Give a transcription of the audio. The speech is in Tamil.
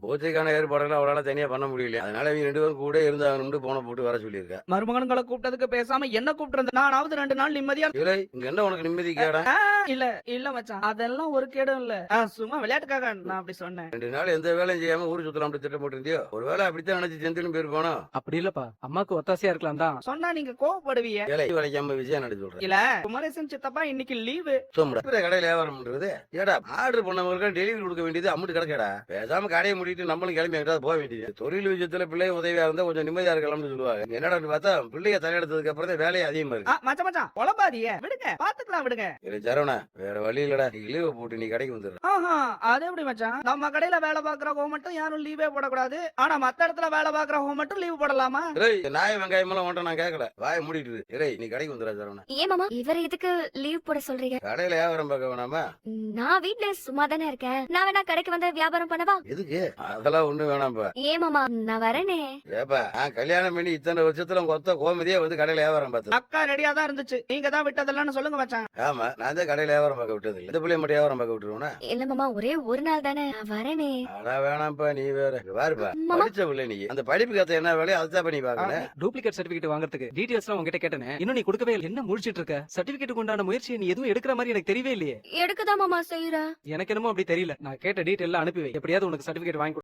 பூஜைக்கான ஏற்பாடுகளை அவளால தனியா பண்ண முடியல. அதனால இவங்க 2 பேரும் கூட இருந்தாங்கன்னு போன போட்டு வர சொல்லியிருக்கா. மருமகன்களை கூப்பிட்டதுக்கு பேசாம என்ன கூப்பிட்டு நானாவது 2 நாள் நிம்மதியா. இவளே இங்க என்ன உனக்கு நிம்மதி கேடா? இல்ல இல்ல மச்சான், அதெல்லாம் ஒரு கேடும் இல்ல. சும்மா விளையாட்டுக்காக நான் அப்படி சொன்னேன். 2 நாள் எந்த வேலையும் செய்யாம ஊர் சுத்தலாம் திட்டம் போட்டிருந்தியோ? ஒருவேளை அப்படித்தான் நினைச்சு செந்துன்னு போயிருப்பானோ? அப்படி இல்லப்பா, அம்மாக்கு ஒத்தாசையா இருக்கலாம் தான் சொன்னா நீங்க கோவப்படுவீங்க. ஏழை வளைக்காம விஷயம் நடத்தி சொல்றேன். இல்ல குமரேசன் சித்தப்பா இன்னைக்கு லீவு. கடையில வியாபாரம் பண்றது ஏடா? ஆர்டர் பண்ணவங்களுக்கு டெலிவரி கொடுக்க வேண்டியது அம்முட்டு கிடக்கடா. பேசாம கடையை மூடிட்டு நம்மளும் கிளம்பி எங்கிட்டாவது போக வேண்டியது. தொழில் விஷயத்துல பிள்ளை உதவியா இருந்தா கொஞ்சம் நிம்மதியா இருக்கலாம்னு சொல்லுவாங்க. என்னடா பார்த்தா பிள்ளைய தலையெடுத்ததுக்கு அப்புறம் தான் வேலையை அதிகமா இருக்கு. மச்சான் மச்சான் குழம்பாதீங்க, விடுங்க பாத்துக்கலாம் விடுங்க. சரவணா வேற வழி இல்லடா, லீவ் போட்டு நீ கடைக்கு வந்துடுற. அது எப்படி மச்சான்? நம்ம கடையில வேலை பாக்குறவங்க மட்டும் யாரும் லீவே போடக்கூடாது, ஆனா மத்த இடத்துல வேலை பாக்குறவங்க மட்டும் லீவ் போடலாமா? நாய வெங்காயம் எல்லாம் ஒன்றை நான் கேட்கல, வாய மூடிட்டு இரு. நீ கடைக்கு வந்துடுற சரவணா. ஏன் மாமா இவரை எதுக்கு லீவ் போட சொல்றீங்க? கடையில வியாபாரம் பார்க்க வேணாமா? நான் வீட்ல சும்மா தானே இருக்கேன், நான் வேணா கடைக்கு வந்து வியாபாரம் பண்ணவா? எதுக்கு? அதெல்லாம் ஒண்ணும் வேணாம்பா. ஏன் மாமா நான் வரேனே. ஏப்பா நான் கல்யாணம் பண்ணி இத்தனை வருஷத்துல கொத்த கோமதியே வந்து கடையில வியாபாரம் பார்த்தேன். அக்கா ரெடியா தான் இருந்துச்சு, நீங்க தான் விட்டதெல்லாம் சொல்லுங்க மச்சான். ஆமா நான் தான் கடையில வியாபாரம் பார்க்க விட்டது இல்ல. இந்த பிள்ளைய மட்டும் வியாபாரம் பார்க்க விட்டுருவோனா? இல்ல மாமா ஒரே ஒரு நாள் தானே, நான் வரேனே. ஆனா வேணாம்ப்பா, நீ வேற பாருப்பா. படிச்ச பிள்ளை நீ, அந்த படிப்பு கத்த என்ன வேலையோ அதுதான் பண்ணி பாக்கணும். டூப்ளிகேட் சர்டிபிகேட் வாங்குறதுக்கு டீடைல்ஸ் எல்லாம் உங்ககிட்ட கேட்டேனே, இன்னும் நீ கொடுக்கவே இல்லை. என்ன முடிச்சிட்டு இருக்க? சர்டிபிகேட்டுக்கு உண்டான முயற்சியை நீ எதுவும் எடுக்கிற மாதிரி எனக்கு தெரியவே இல்லையே. எடுக்கதான் மாமா செய்யற. எனக்கு என்னமோ அப்படி தெரியல. நான் கேட்ட டீடைல் அனுப்பி வை, எப்படியாவது உனக்கு சர்டிபிகேட் வாங்கி